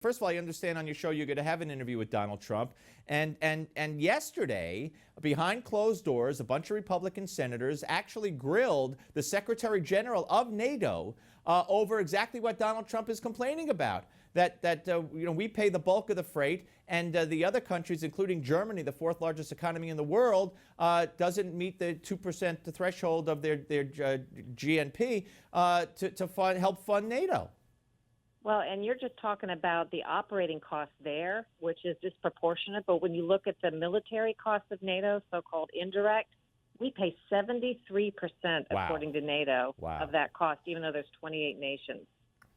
First of all, I understand on your show you're going to have an interview with Donald Trump. And yesterday, behind closed doors, a bunch of Republican senators actually grilled the Secretary General of NATO over exactly what Donald Trump is complaining about. That we pay the bulk of the freight, and the other countries, including Germany, the fourth largest economy in the world, doesn't meet the 2% threshold of their GNP to help fund NATO. Well, and you're just talking about the operating cost there, which is disproportionate. But when you look at the military cost of NATO, so-called indirect, we pay 73%, according to NATO, of that cost, even though there's 28 nations.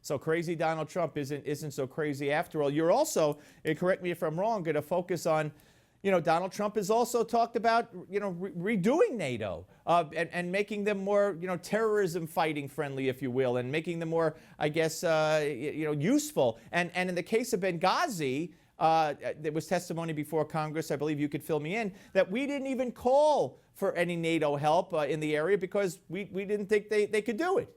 So crazy Donald Trump isn't so crazy after all. You're also, and correct me if I'm wrong, going to focus on, Donald Trump has also talked about, redoing NATO and making them more, terrorism fighting friendly, if you will, and making them more, I guess, useful. And in the case of Benghazi, there was testimony before Congress, I believe you could fill me in, that we didn't even call for any NATO help in the area because we didn't think they could do it.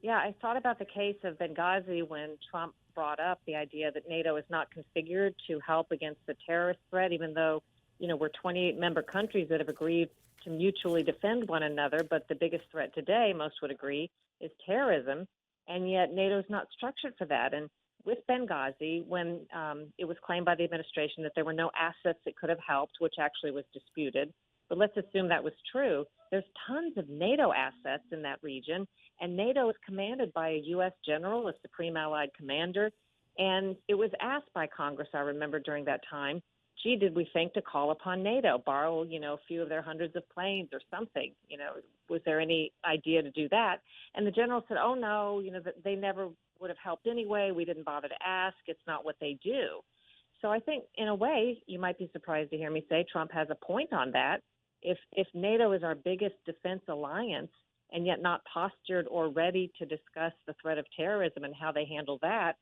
Yeah, I thought about the case of Benghazi when Trump brought up the idea that NATO is not configured to help against the terrorist threat, even though, we're 28 member countries that have agreed to mutually defend one another. But the biggest threat today, most would agree, is terrorism. And yet NATO is not structured for that. And with Benghazi, when it was claimed by the administration that there were no assets that could have helped, which actually was disputed, but let's assume that was true, there's tons of NATO assets in that region, and NATO is commanded by a U.S. general, a supreme allied commander, and it was asked by Congress, I remember during that time, gee, did we think to call upon NATO, borrow, a few of their hundreds of planes or something? Was there any idea to do that? And the general said, oh, no, they never would have helped anyway. We didn't bother to ask. It's not what they do. So I think, in a way, you might be surprised to hear me say Trump has a point on that. If NATO is our biggest defense alliance and yet not postured or ready to discuss the threat of terrorism and how they handle that,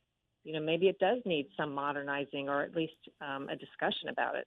maybe it does need some modernizing or at least a discussion about it.